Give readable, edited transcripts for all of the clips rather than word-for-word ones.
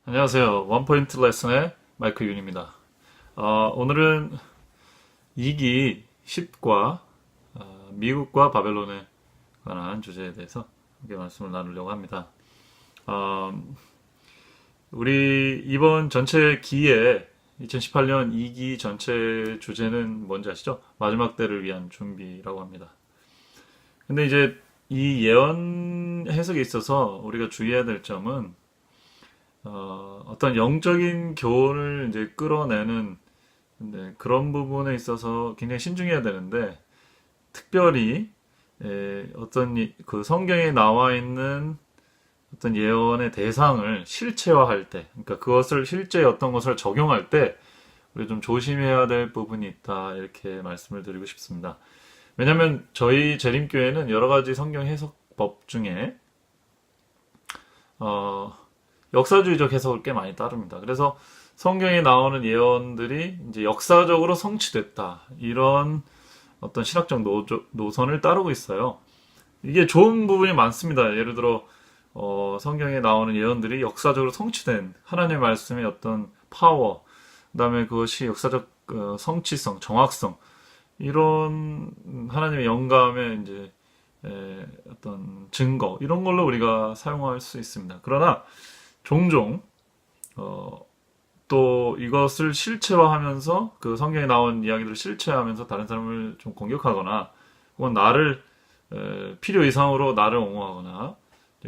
안녕하세요. 원포인트 레슨의 마이크 윤입니다. 오늘은 2기 10과 미국과 바벨론에 관한 주제에 대해서 함께 말씀을 나누려고 합니다. 어, 우리 이번 전체 기에 2018년 2기 전체 주제는 뭔지 아시죠? 마지막 때를 위한 준비라고 합니다. 근데 이제 이 예언 해석에 있어서 우리가 주의해야 될 점은 어떤 영적인 교훈을 이제 끌어내는 그런 부분에 있어서 굉장히 신중해야 되는데 특별히 어떤 그 성경에 나와 있는 어떤 예언의 대상을 실체화할 때, 그러니까 그것을 실제 어떤 것을 적용할 때 우리 좀 조심해야 될 부분이 있다 이렇게 말씀을 드리고 싶습니다. 왜냐하면 저희 재림교회는 여러 가지 성경 해석법 중에 어, 역사주의적 해석을 꽤 많이 따릅니다. 그래서 성경에 나오는 예언들이 이제 역사적으로 성취됐다. 이런 어떤 신학적 노선을 따르고 있어요. 이게 좋은 부분이 많습니다. 예를 들어, 성경에 나오는 예언들이 역사적으로 성취된 하나님의 말씀의 어떤 파워, 그 다음에 그것이 역사적 성취성, 정확성, 이런 하나님의 영감의 이제 어떤 증거, 이런 걸로 우리가 사용할 수 있습니다. 그러나 종종 또 이것을 실체화하면서 그 성경에 나온 이야기들을 실체화하면서 다른 사람을 좀 공격하거나 혹은 나를 필요 이상으로 나를 옹호하거나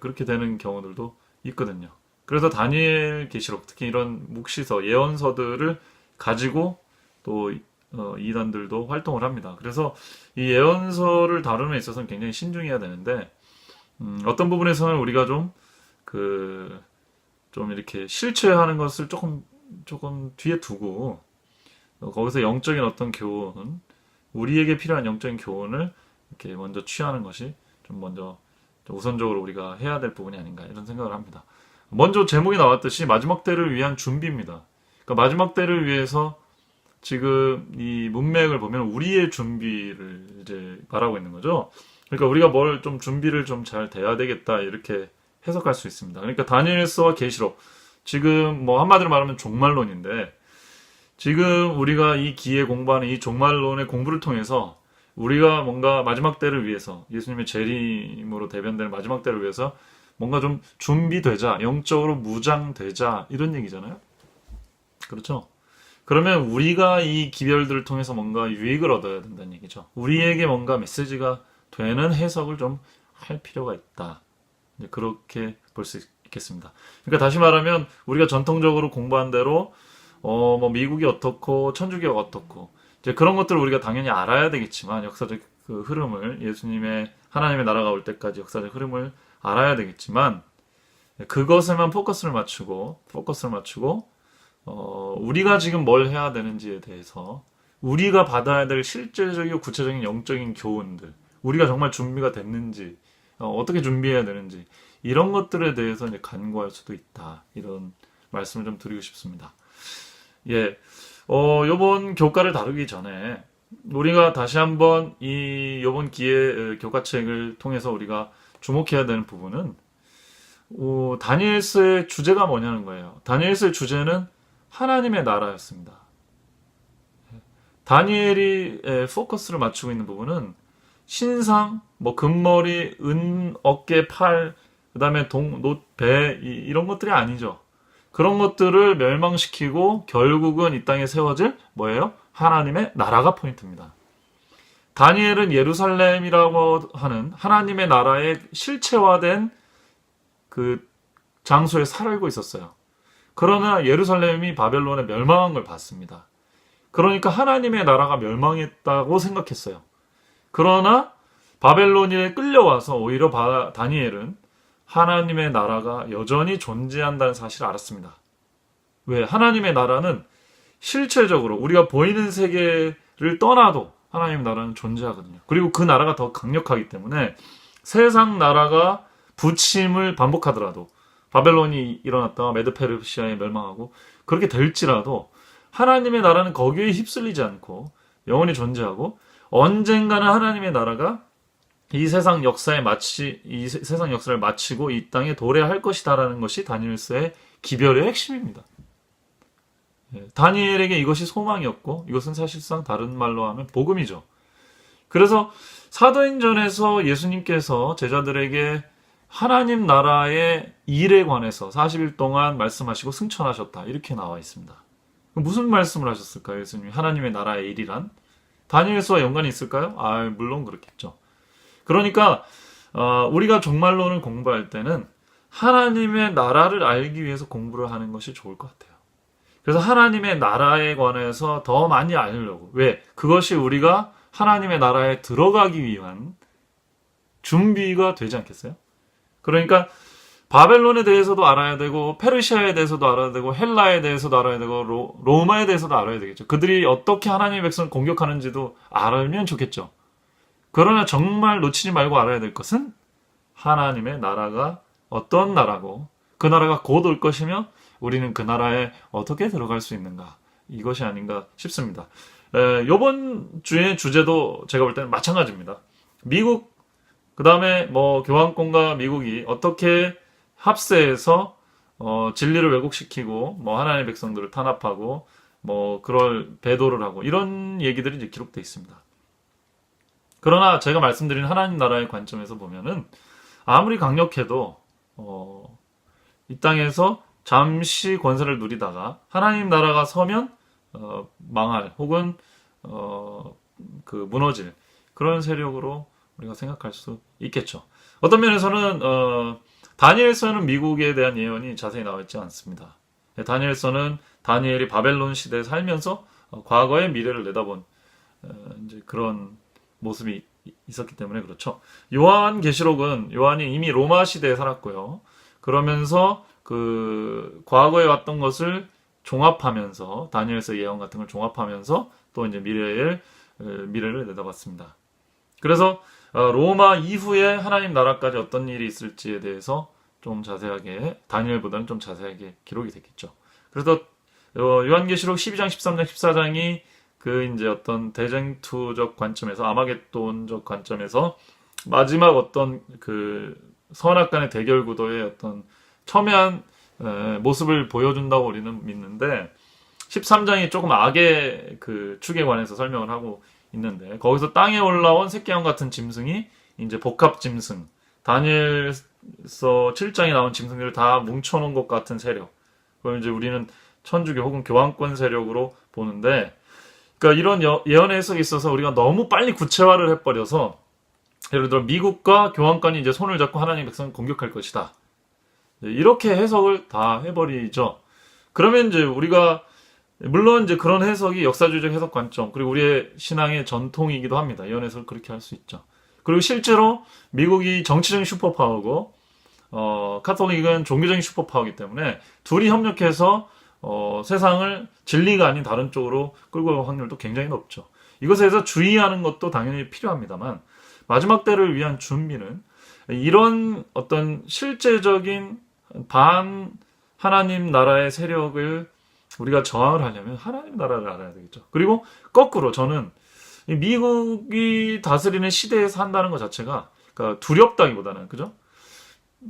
그렇게 되는 경우들도 있거든요. 그래서 다니엘 계시록 특히 이런 묵시서 예언서들을 가지고 또 이단들도 활동을 합니다. 그래서 이 예언서를 다루는 데 있어서는 굉장히 신중해야 되는데 어떤 부분에서는 우리가 좀 이렇게 실체하는 것을 조금 뒤에 두고 거기서 영적인 어떤 교훈, 우리에게 필요한 영적인 교훈을 이렇게 먼저 취하는 것이 좀 먼저 좀 우선적으로 우리가 해야 될 부분이 아닌가 이런 생각을 합니다. 먼저 제목이 나왔듯이 마지막 때를 위한 준비입니다. 그러니까 마지막 때를 위해서 지금 이 문맥을 보면 우리의 준비를 이제 말하고 있는 거죠. 그러니까 우리가 뭘 좀 준비를 좀 잘 돼야 되겠다 이렇게 해석할 수 있습니다. 그러니까 다니엘서와 계시록 지금 뭐 한마디로 말하면 종말론인데 지금 우리가 이 기에 공부하는 이 종말론의 공부를 통해서 우리가 뭔가 마지막 때를 위해서 예수님의 재림으로 대변되는 마지막 때를 위해서 뭔가 좀 준비되자, 영적으로 무장되자 이런 얘기잖아요. 그렇죠? 그러면 우리가 이 기별들을 통해서 뭔가 유익을 얻어야 된다는 얘기죠. 우리에게 뭔가 메시지가 되는 해석을 좀 할 필요가 있다. 그렇게 볼 수 있겠습니다. 그러니까 다시 말하면 우리가 전통적으로 공부한 대로 뭐 미국이 어떻고 천주교가 어떻고 이제 그런 것들을 우리가 당연히 알아야 되겠지만 역사적 그 흐름을 예수님의 하나님의 나라가 올 때까지 역사적 흐름을 알아야 되겠지만 그것에만 포커스를 맞추고 우리가 지금 뭘 해야 되는지에 대해서 우리가 받아야 될 실제적이고 구체적인 영적인 교훈들 우리가 정말 준비가 됐는지 어떻게 준비해야 되는지 이런 것들에 대해서 이제 간구할 수도 있다. 이런 말씀을 좀 드리고 싶습니다. 예. 요번 교과를 다루기 전에 우리가 다시 한번 요번 기회 교과책을 통해서 우리가 주목해야 되는 부분은 다니엘서의 주제가 뭐냐는 거예요. 다니엘서의 주제는 하나님의 나라였습니다. 다니엘이 포커스를 맞추고 있는 부분은 신상, 뭐 금머리, 은 어깨, 팔, 그다음에 배 이런 것들이 아니죠. 그런 것들을 멸망시키고 결국은 이 땅에 세워질 뭐예요? 하나님의 나라가 포인트입니다. 다니엘은 예루살렘이라고 하는 하나님의 나라의 실체화된 그 장소에 살고 있었어요. 그러나 예루살렘이 바벨론에 멸망한 걸 봤습니다. 그러니까 하나님의 나라가 멸망했다고 생각했어요. 그러나 바벨론에 끌려와서 오히려 다니엘은 하나님의 나라가 여전히 존재한다는 사실을 알았습니다. 왜? 하나님의 나라는 실체적으로 우리가 보이는 세계를 떠나도 하나님의 나라는 존재하거든요. 그리고 그 나라가 더 강력하기 때문에 세상 나라가 부침을 반복하더라도 바벨론이 일어났다가 메드페르시아에 멸망하고 그렇게 될지라도 하나님의 나라는 거기에 휩쓸리지 않고 영원히 존재하고 언젠가는 하나님의 나라가 이 세상 역사를 마치고 이 땅에 도래할 것이다라는 것이 다니엘서의 기별의 핵심입니다. 다니엘에게 이것이 소망이었고 이것은 사실상 다른 말로 하면 복음이죠. 그래서 사도행전에서 예수님께서 제자들에게 하나님 나라의 일에 관해서 40일 동안 말씀하시고 승천하셨다. 이렇게 나와 있습니다. 무슨 말씀을 하셨을까요? 예수님이 하나님의 나라의 일이란? 다니엘서와 연관이 있을까요? 물론 그렇겠죠. 그러니까 우리가 종말론을 공부할 때는 하나님의 나라를 알기 위해서 공부를 하는 것이 좋을 것 같아요. 그래서 하나님의 나라에 관해서 더 많이 알려고. 왜? 그것이 우리가 하나님의 나라에 들어가기 위한 준비가 되지 않겠어요? 그러니까 바벨론에 대해서도 알아야 되고 페르시아에 대해서도 알아야 되고 헬라에 대해서도 알아야 되고 로마에 대해서도 알아야 되겠죠. 그들이 어떻게 하나님의 백성을 공격하는지도 알면 좋겠죠. 그러나 정말 놓치지 말고 알아야 될 것은 하나님의 나라가 어떤 나라고 그 나라가 곧 올 것이며 우리는 그 나라에 어떻게 들어갈 수 있는가, 이것이 아닌가 싶습니다. 이번 주의 주제도 제가 볼 때는 마찬가지입니다. 미국, 그 다음에 교황권과 미국이 어떻게 합세해서 진리를 왜곡시키고 하나님의 백성들을 탄압하고 그럴 배도를 하고 이런 얘기들이 이제 기록되어 있습니다. 그러나 제가 말씀드린 하나님 나라의 관점에서 보면은 아무리 강력해도 이 땅에서 잠시 권세를 누리다가 하나님 나라가 서면 망할 혹은 무너질 그런 세력으로 우리가 생각할 수 있겠죠. 어떤 면에서는 다니엘서는 미국에 대한 예언이 자세히 나와 있지 않습니다. 다니엘서는 다니엘이 바벨론 시대에 살면서 과거의 미래를 내다본 이제 그런 모습이 있었기 때문에 그렇죠. 요한계시록은 요한이 이미 로마 시대에 살았고요. 그러면서 과거에 왔던 것을 종합하면서 다니엘서 예언 같은 걸 종합하면서 또 이제 미래를 내다봤습니다. 그래서 로마 이후에 하나님 나라까지 어떤 일이 있을지에 대해서 좀 자세하게 다니엘보다는 좀 자세하게 기록이 됐겠죠. 그래서 요한계시록 12장, 13장, 14장이 이제 어떤 대쟁투적 관점에서 아마겟돈적 관점에서 마지막 어떤 선악간의 대결 구도의 어떤 첨예한 모습을 보여준다고 우리는 믿는데 13장이 조금 악의 축에 관해서 설명을 하고 있는데 거기서 땅에 올라온 새끼양 같은 짐승이 이제 복합 짐승, 다니엘서 7장에 나온 짐승들을 다 뭉쳐놓은 것 같은 세력, 그걸 이제 우리는 천주교 혹은 교황권 세력으로 보는데, 그러니까 이런 예언의 해석이 있어서 우리가 너무 빨리 구체화를 해버려서 예를 들어 미국과 교황권이 이제 손을 잡고 하나님의 백성을 공격할 것이다, 이렇게 해석을 다 해버리죠. 그러면 이제 우리가 물론 이제 그런 해석이 역사주의적 해석 관점 그리고 우리의 신앙의 전통이기도 합니다. 이런 해석을 그렇게 할 수 있죠. 그리고 실제로 미국이 정치적인 슈퍼파워고 카톨릭은 종교적인 슈퍼파워이기 때문에 둘이 협력해서 세상을 진리가 아닌 다른 쪽으로 끌고 갈 확률도 굉장히 높죠. 이것에 대해서 주의하는 것도 당연히 필요합니다만 마지막 때를 위한 준비는 이런 어떤 실제적인 반 하나님 나라의 세력을 우리가 저항을 하려면 하나님 나라를 알아야 되겠죠. 그리고 거꾸로 저는 미국이 다스리는 시대에 산다는 것 자체가 그러니까 두렵다기보다는, 그죠?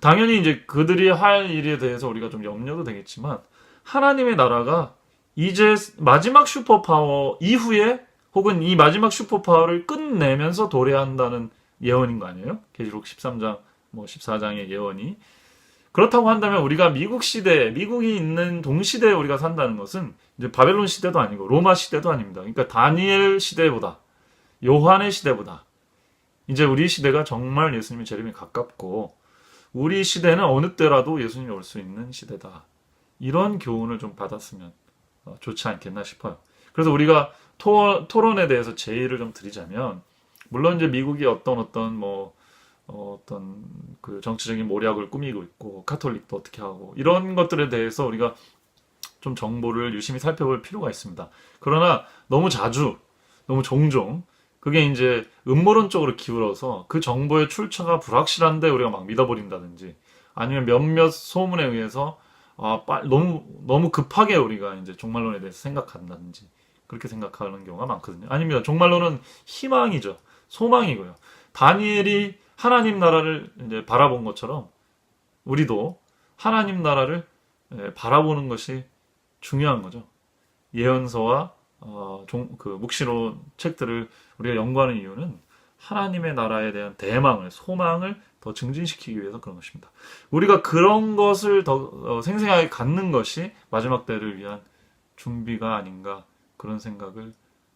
당연히 이제 그들이 할 일에 대해서 우리가 좀 염려도 되겠지만 하나님의 나라가 이제 마지막 슈퍼파워 이후에 혹은 이 마지막 슈퍼파워를 끝내면서 도래한다는 예언인 거 아니에요? 계시록 13장, 14장의 예언이. 그렇다고 한다면 우리가 미국 시대, 미국이 있는 동시대에 우리가 산다는 것은 이제 바벨론 시대도 아니고 로마 시대도 아닙니다. 그러니까 다니엘 시대보다, 요한의 시대보다 이제 우리 시대가 정말 예수님의 재림에 가깝고 우리 시대는 어느 때라도 예수님이 올 수 있는 시대다. 이런 교훈을 좀 받았으면 좋지 않겠나 싶어요. 그래서 우리가 토론에 대해서 제의를 좀 드리자면, 물론 이제 미국이 어떤 정치적인 모략을 꾸미고 있고 카톨릭도 어떻게 하고 이런 것들에 대해서 우리가 좀 정보를 유심히 살펴볼 필요가 있습니다. 그러나 너무 자주, 너무 종종 그게 이제 음모론 쪽으로 기울어서 그 정보의 출처가 불확실한데 우리가 막 믿어버린다든지 아니면 몇몇 소문에 의해서 너무 급하게 우리가 이제 종말론에 대해서 생각한다든지 그렇게 생각하는 경우가 많거든요. 아닙니다. 종말론은 희망이죠. 소망이고요. 다니엘이 하나님 나라를 이제 바라본 것처럼 우리도 하나님 나라를 바라보는 것이 중요한 거죠. 예언서와 그 묵시록 책들을 우리가 연구하는 이유는 하나님의 나라에 대한 대망을, 소망을 더 증진시키기 위해서 그런 것입니다. 우리가 그런 것을 더 생생하게 갖는 것이 마지막 때를 위한 준비가 아닌가 그런 생각을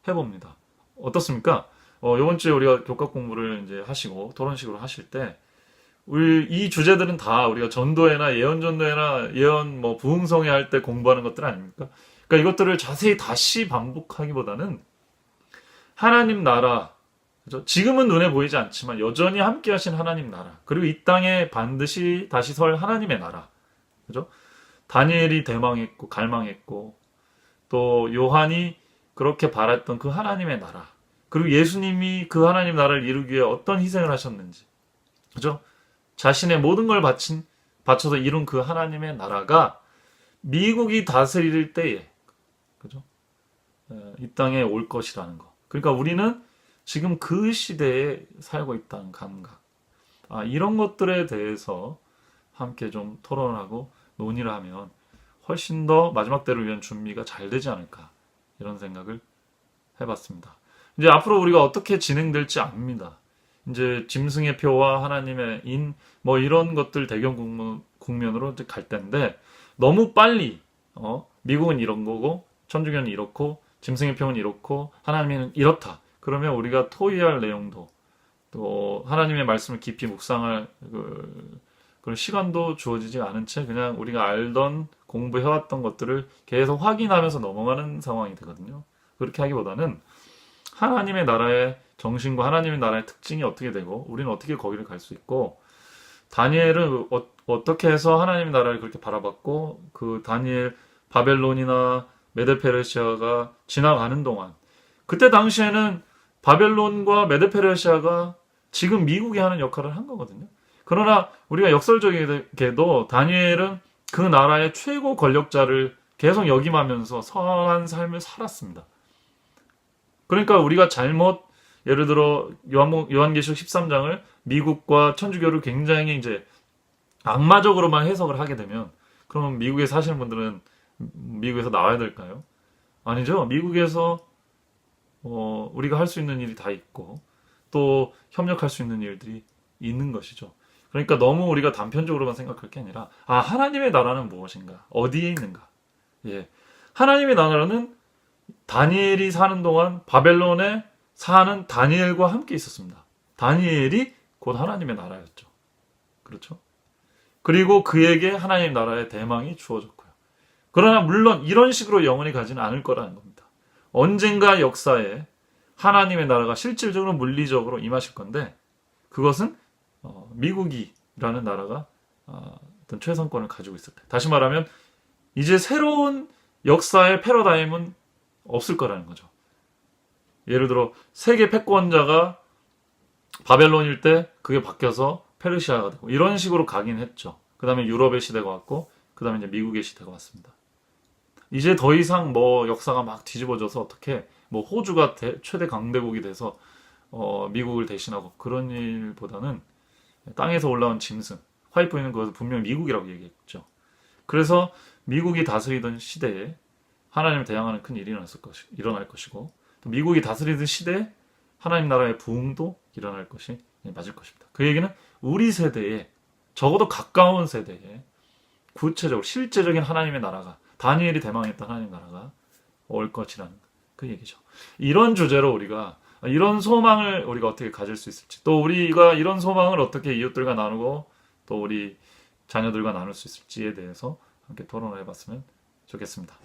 해봅니다. 어떻습니까? 이번 주에 우리가 교과 공부를 이제 하시고 토론식으로 하실 때 우리 이 주제들은 다 우리가 전도회나 예언 전도회나 예언 뭐 부흥성회 할 때 공부하는 것들 아닙니까? 그러니까 이것들을 자세히 다시 반복하기보다는 하나님 나라, 그죠? 지금은 눈에 보이지 않지만 여전히 함께 하신 하나님 나라, 그리고 이 땅에 반드시 다시 설 하나님의 나라, 그죠? 다니엘이 대망했고 갈망했고 또 요한이 그렇게 바랐던 그 하나님의 나라, 그리고 예수님이 그 하나님 나라를 이루기 위해 어떤 희생을 하셨는지, 그죠? 자신의 모든 걸 바쳐서 이룬 그 하나님의 나라가 미국이 다스릴 때에, 그죠? 이 땅에 올 것이라는 거. 그러니까 우리는 지금 그 시대에 살고 있다는 감각. 이런 것들에 대해서 함께 좀 토론하고 논의를 하면 훨씬 더 마지막 때를 위한 준비가 잘 되지 않을까. 이런 생각을 해봤습니다. 이제 앞으로 우리가 어떻게 진행될지 압니다. 이제 짐승의 표와 하나님의 인, 뭐 이런 것들 대경 국면으로 갈 텐데 너무 빨리 미국은 이런 거고 천주교는 이렇고 짐승의 표는 이렇고 하나님은 이렇다. 그러면 우리가 토의할 내용도 또 하나님의 말씀을 깊이 묵상할 그런 시간도 주어지지 않은 채 그냥 우리가 알던 공부해왔던 것들을 계속 확인하면서 넘어가는 상황이 되거든요. 그렇게 하기보다는 하나님의 나라의 정신과 하나님의 나라의 특징이 어떻게 되고 우리는 어떻게 거기를 갈 수 있고 다니엘은 어떻게 해서 하나님의 나라를 그렇게 바라봤고 그 다니엘 바벨론이나 메데페르시아가 지나가는 동안 그때 당시에는 바벨론과 메데페르시아가 지금 미국이 하는 역할을 한 거거든요. 그러나 우리가 역설적이게도 다니엘은 그 나라의 최고 권력자를 계속 역임하면서 선한 삶을 살았습니다. 그러니까 우리가 잘못 예를 들어 요한계시록 13장을 미국과 천주교를 굉장히 이제 악마적으로만 해석을 하게 되면 그러면 미국에 사시는 분들은 미국에서 나와야 될까요? 아니죠. 미국에서 우리가 할 수 있는 일이 다 있고 또 협력할 수 있는 일들이 있는 것이죠. 그러니까 너무 우리가 단편적으로만 생각할 게 아니라 하나님의 나라는 무엇인가? 어디에 있는가? 예. 하나님의 나라는 다니엘이 사는 동안 바벨론에 사는 다니엘과 함께 있었습니다. 다니엘이 곧 하나님의 나라였죠. 그렇죠? 그리고 그에게 하나님 나라의 대망이 주어졌고요. 그러나 물론 이런 식으로 영원히 가지는 않을 거라는 겁니다. 언젠가 역사에 하나님의 나라가 실질적으로 물리적으로 임하실 건데 그것은 미국이라는 나라가 어떤 최선권을 가지고 있을 때. 다시 말하면 이제 새로운 역사의 패러다임은 없을 거라는 거죠. 예를 들어 세계 패권자가 바벨론일 때 그게 바뀌어서 페르시아가 되고 이런 식으로 가긴 했죠. 그 다음에 유럽의 시대가 왔고 그 다음에 이제 미국의 시대가 왔습니다. 이제 더 이상 뭐 역사가 막 뒤집어져서 어떻게 뭐 호주가 최대 강대국이 돼서 미국을 대신하고 그런 일보다는 땅에서 올라온 짐승 화이트보이는 그것을 분명히 미국이라고 얘기했죠. 그래서 미국이 다스리던 시대에 하나님을 대항하는 큰 일이 일어날 것이고 또 미국이 다스리던 시대에 하나님 나라의 부흥도 일어날 것이 맞을 것입니다. 그 얘기는 우리 세대에 적어도 가까운 세대에 구체적으로 실제적인 하나님의 나라가 다니엘이 대망했던 하나님 나라가 올 것이라는 그 얘기죠. 이런 주제로 우리가 이런 소망을 우리가 어떻게 가질 수 있을지 또 우리가 이런 소망을 어떻게 이웃들과 나누고 또 우리 자녀들과 나눌 수 있을지에 대해서 함께 토론을 해봤으면 좋겠습니다.